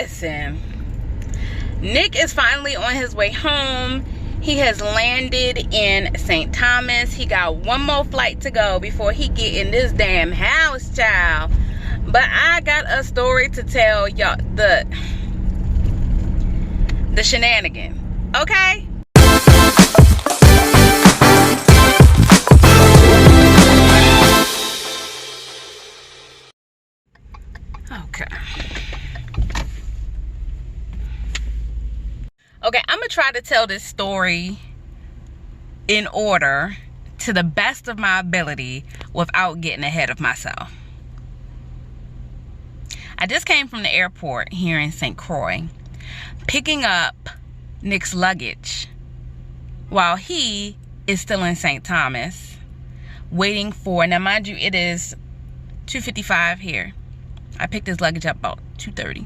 listen, Nick is finally on his way home. He has landed in St. Thomas. He got one more flight to go before he get in this damn house, child. But I got a story to tell y'all, the shenanigan, okay? Okay, I'm gonna try to tell this story in order to the best of my ability without getting ahead of myself. I just came from the airport here in St. Croix, picking up Nick's luggage while he is still in St. Thomas, waiting for, now mind you, it is 2:55 here. I picked his luggage up about 2:30.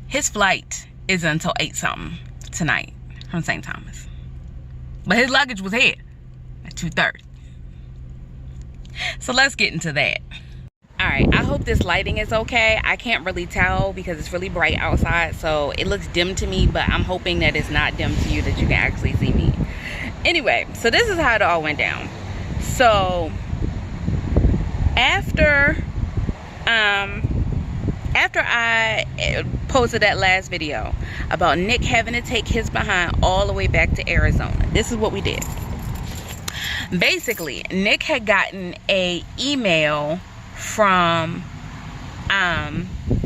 His flight is until 8 something tonight from St. Thomas. But his luggage was here at 2:30. So let's get into that. Alright, I hope this lighting is okay. I can't really tell because it's really bright outside, so it looks dim to me, but I'm hoping that it's not dim to you, that you can actually see me. Anyway, so this is how it all went down. So after I posted that last video about Nick having to take his behind all the way back to Arizona, this is what we did. Basically, Nick had gotten a email from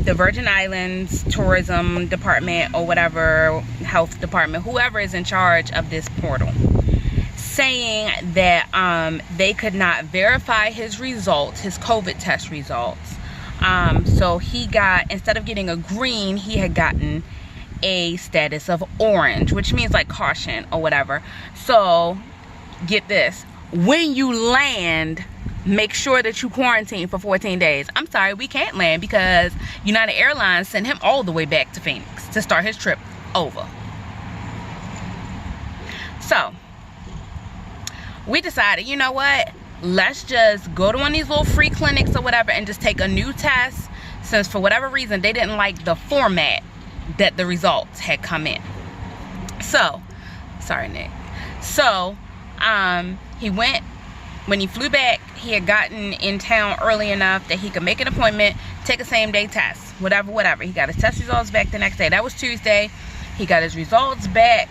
the Virgin Islands tourism department or whatever, health department, whoever is in charge of this portal, saying that they could not verify his results, his COVID test results. So he got, instead of getting a green, he had gotten a status of orange, which means like caution or whatever. So get this, when you land, make sure that you quarantine for 14 days. I'm sorry, we can't land because United Airlines sent him all the way back to Phoenix to start his trip over. So we decided, you know what, let's just go to one of these little free clinics or whatever and just take a new test, since for whatever reason they didn't like the format that the results had come in. So sorry, Nick. So he went, when he flew back, he had gotten in town early enough that he could make an appointment, take a same day test, whatever. He got his test results back the next day. That was Tuesday. He got his results back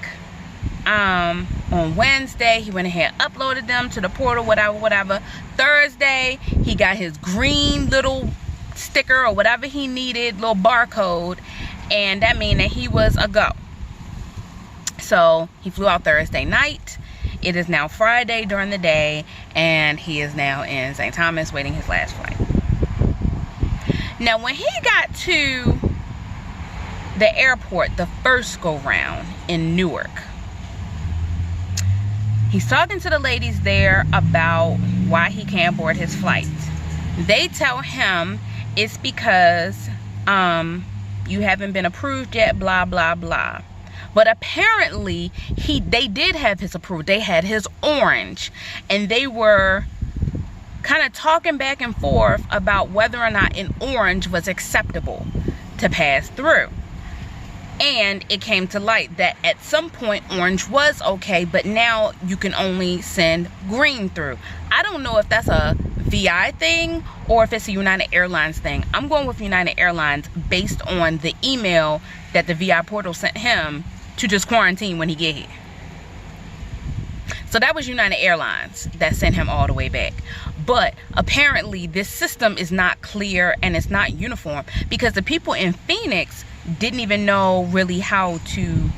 on Wednesday. He went ahead and uploaded them to the portal, whatever. Thursday, he got his green little sticker or whatever he needed, little barcode, and that means that he was a go. So he flew out Thursday night. It is now Friday during the day, and he is now in St. Thomas waiting his last flight. Now, when he got to the airport the first go round in Newark, he's talking to the ladies there about why he can't board his flight. They tell him it's because you haven't been approved yet, blah blah blah. But apparently they did have his approved. They had his orange, and they were kind of talking back and forth about whether or not an orange was acceptable to pass through. And it came to light that at some point orange was okay, but now you can only send green through. I don't know if that's a VI thing or if it's a United Airlines thing. I'm going with United Airlines based on the email that the VI portal sent him to just quarantine when he get here. So that was United Airlines that sent him all the way back. But apparently this system is not clear and it's not uniform, because the people in Phoenix didn't even know really how to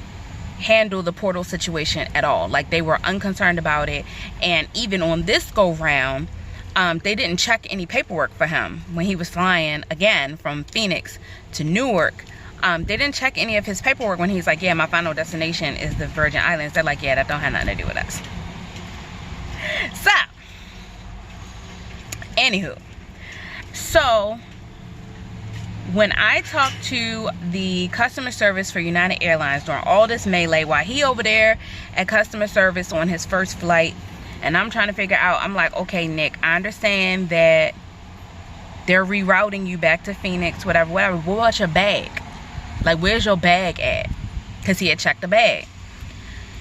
handle the portal situation at all. Like, they were unconcerned about it. And even on this go round, they didn't check any paperwork for him when he was flying again from Phoenix to Newark. They didn't check any of his paperwork when he's like, yeah, my final destination is the Virgin Islands. They're like, yeah, that don't have nothing to do with us. So anywho, so when I talked to the customer service for United Airlines during all this melee, while he over there at customer service on his first flight, and I'm trying to figure out, I'm like, okay, Nick, I understand that they're rerouting you back to Phoenix, whatever. What's your bag? Like, where's your bag at? Because he had checked the bag.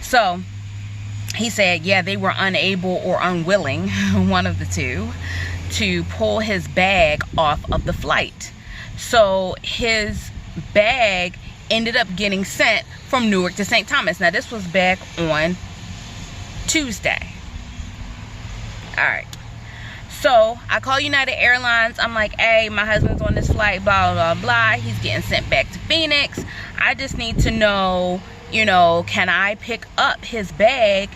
So he said, yeah, they were unable or unwilling, one of the two, to pull his bag off of the flight. So his bag ended up getting sent from Newark to St. Thomas. Now, this was back on Tuesday. All right. So I call United Airlines. I'm like, hey, my husband's on this flight, blah, blah, blah. He's getting sent back to Phoenix. I just need to know, you know, can I pick up his bag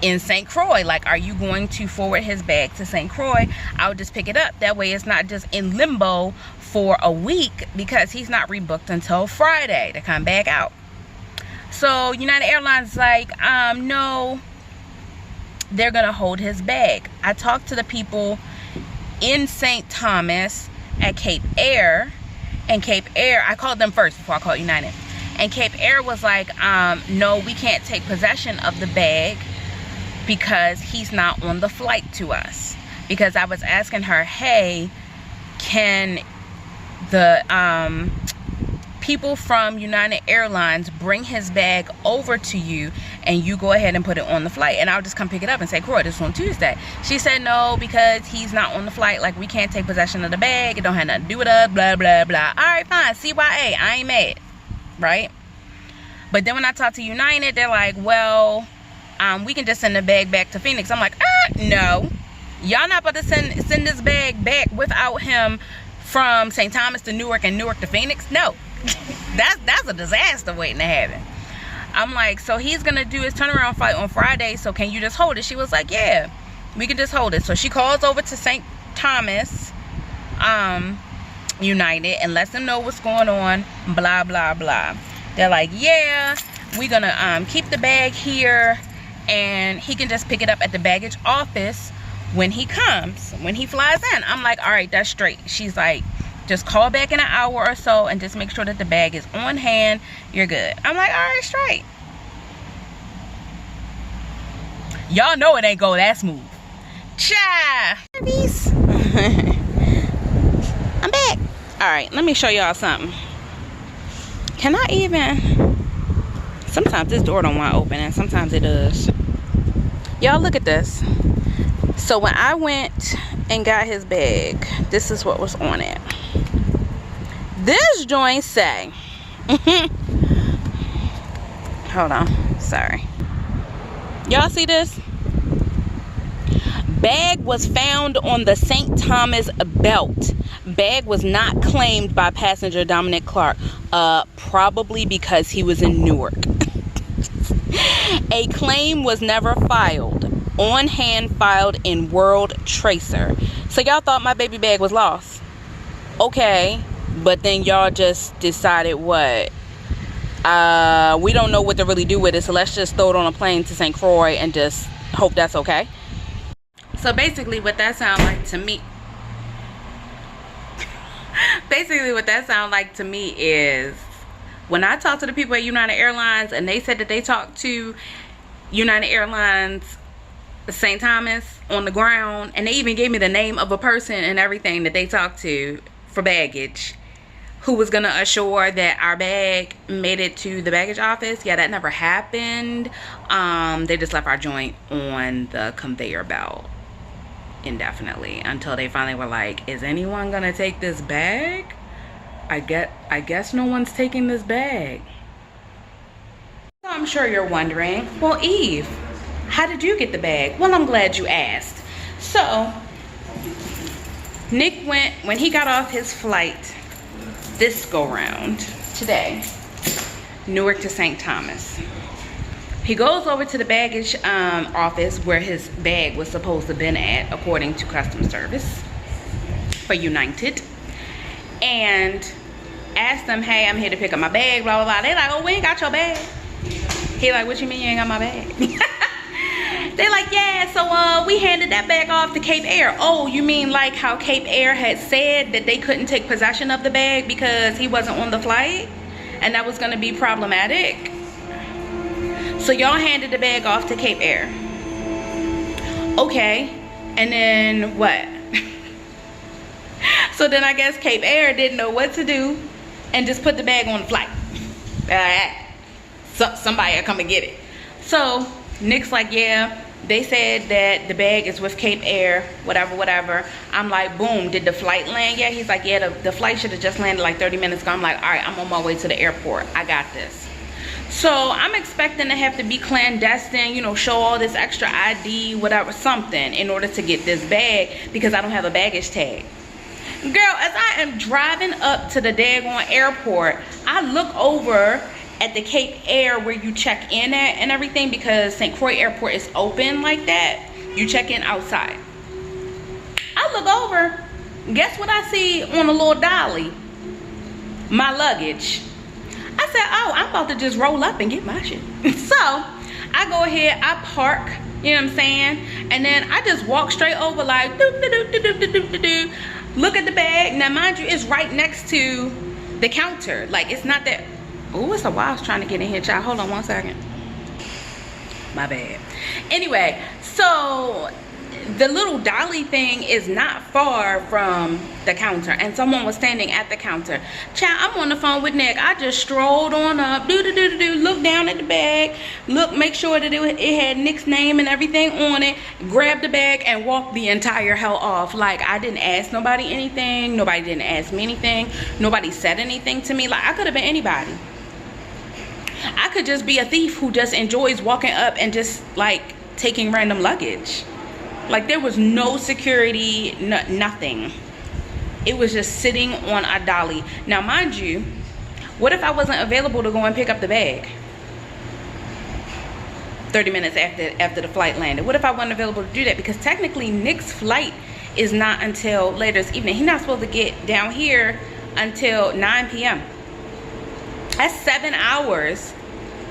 in St. Croix? Like, are you going to forward his bag to St. Croix? I'll just pick it up. That way it's not just in limbo for a week, because he's not rebooked until Friday to come back out. So United Airlines is like, no, they're gonna hold his bag. I talked to the people in St. Thomas at Cape Air, and Cape Air, I called them first before I called United, and Cape Air was like, no, we can't take possession of the bag because he's not on the flight to us. Because I was asking her, hey, can the people from United Airlines bring his bag over to you and you go ahead and put it on the flight, and I'll just come pick it up and say, Croy, this is on Tuesday. She said no, because he's not on the flight. Like, we can't take possession of the bag. It don't have nothing to do with us, blah, blah, blah. All right, fine, CYA, I ain't mad, right? But then when I talk to United, they're like, well, we can just send the bag back to Phoenix. I'm like, no, y'all not about to send this bag back without him from St. Thomas to Newark and Newark to Phoenix. No. that's a disaster waiting to happen. I'm like, so he's gonna do his turnaround flight on Friday, so can you just hold it? She was like, yeah, we can just hold it. So she calls over to St. Thomas United and lets them know what's going on, blah blah blah. They're like, yeah, we're gonna keep the bag here, and he can just pick it up at the baggage office when he comes, when he flies in. I'm like, all right, that's straight. She's like, just call back in an hour or so and just make sure that the bag is on hand. You're good. I'm like, all right, straight. Y'all know it ain't go that smooth. Cha! I'm back. All right, let me show y'all something. Can I even... Sometimes this door don't want to open, and sometimes it does. Y'all, look at this. So when I went and got his bag, this is what was on it. This joint say, hold on, sorry. Y'all see this? Bag was found on the St. Thomas belt. Bag was not claimed by passenger Dominic Clark, probably because he was in Newark. A claim was never filed. On hand filed in World Tracer. So y'all thought my baby bag was lost. Okay, but then y'all just decided what? We don't know what to really do with it, so let's just throw it on a plane to St. Croix and just hope that's okay. So basically what that sounds like to me, is when I talked to the people at United Airlines and they said that they talked to United Airlines St. Thomas on the ground, and they even gave me the name of a person and everything that they talked to for baggage, who was gonna assure that our bag made it to the baggage office. Yeah, that never happened. They just left our joint on the conveyor belt indefinitely until they finally were like, is anyone gonna take this bag? I guess no one's taking this bag. So I'm sure you're wondering, well, Eve, how did you get the bag? Well, I'm glad you asked. So Nick went, when he got off his flight this go round today, Newark to St. Thomas, he goes over to the baggage office where his bag was supposed to have been at, according to customer service for United, and asked them, hey, I'm here to pick up my bag, blah blah blah. They like, oh, we ain't got your bag. He like, what you mean you ain't got my bag? They're like, yeah, so we handed that bag off to Cape Air. Oh, you mean like how Cape Air had said that they couldn't take possession of the bag because he wasn't on the flight and that was going to be problematic? So y'all handed the bag off to Cape Air. Okay, and then what? So then I guess Cape Air didn't know what to do and just put the bag on the flight. So somebody will come and get it. So Nick's like, yeah, they said that the bag is with Cape Air, whatever. I'm like, boom, did the flight land yet? He's like, yeah, the flight should have just landed like 30 minutes ago. I'm like, all right, I'm on my way to the airport. I got this. So I'm expecting to have to be clandestine, you know, show all this extra ID, whatever, something, in order to get this bag because I don't have a baggage tag. Girl, as I am driving up to the daggone airport, I look over at the Cape Air where you check in at and everything, because St. Croix Airport is open like that. You check in outside. I look over, guess what I see on a little dolly? My luggage. I said, oh, I'm about to just roll up and get my shit. So I go ahead, I park, you know what I'm saying? And then I just walk straight over like, look at the bag. Now mind you, it's right next to the counter. Like, it's not that, oh, it's a while I was trying to get in here, child. Hold on one second. My bad. Anyway, so the little dolly thing is not far from the counter, and someone was standing at the counter. Child, I'm on the phone with Nick. I just strolled on up, look down at the bag, look, make sure that it had Nick's name and everything on it, grabbed the bag and walked the entire hell off. Like, I didn't ask nobody anything, nobody didn't ask me anything, nobody said anything to me. Like, I could have been anybody. I could just be a thief who just enjoys walking up and just like taking random luggage. Like, there was no security, nothing. It was just sitting on a dolly. Now mind you, what if I wasn't available to go and pick up the bag 30 minutes after the flight landed? What if I wasn't available to do that? Because technically Nick's flight is not until later this evening. He's not supposed to get down here until 9 p.m. That's 7 hours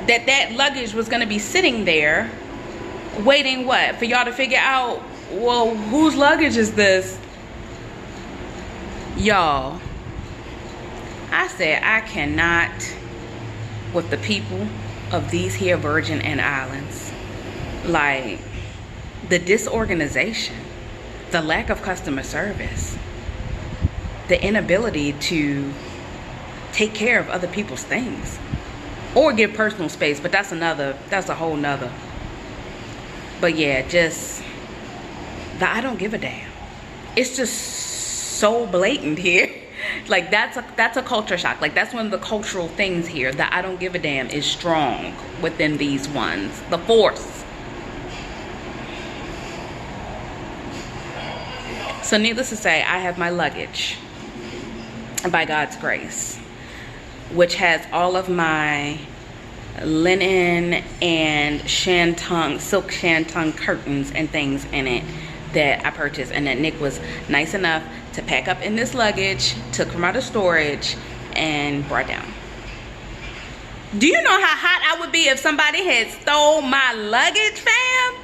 that luggage was going to be sitting there waiting, what, for y'all to figure out, well, whose luggage is this? Y'all, I said I cannot with the people of these here Virgin and Islands. Like, the disorganization, the lack of customer service, the inability to take care of other people's things or give personal space, but that's a whole nother. But yeah, just the I don't give a damn. It's just so blatant here. Like, that's a culture shock. Like, that's one of the cultural things here. The I don't give a damn is strong within these ones. The force. So needless to say, I have my luggage, by God's grace, which has all of my linen and silk shantung curtains and things in it that I purchased, and that Nick was nice enough to pack up in this luggage, took from out of storage, and brought down. Do you know how hot I would be if somebody had stole my luggage, fam?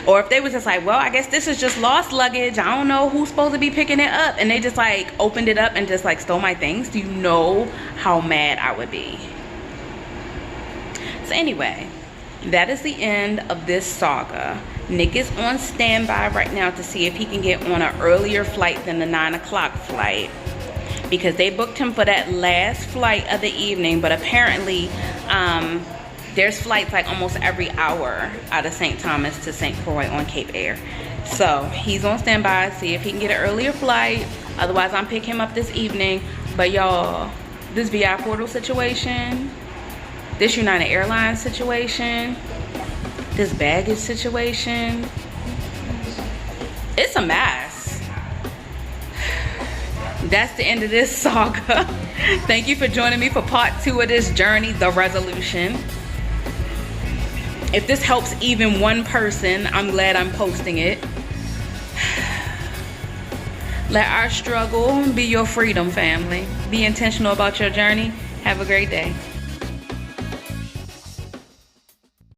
Or if they was just like, well, I guess this is just lost luggage, I don't know who's supposed to be picking it up, and they just like opened it up and just like stole my things. Do you know how mad I would be? So anyway, that is the end of this saga. Nick is on standby right now to see if he can get on an earlier flight than the 9 o'clock flight, because they booked him for that last flight of the evening. But apparently there's flights like almost every hour out of St. Thomas to St. Croix on Cape Air. So he's on standby, see if he can get an earlier flight. Otherwise, I'm picking him up this evening. But y'all, this VI portal situation, this United Airlines situation, this baggage situation, it's a mess. That's the end of this saga. Thank you for joining me for part 2 of this journey, the resolution. If this helps even one person, I'm glad I'm posting it. Let our struggle be your freedom, family. Be intentional about your journey. Have a great day.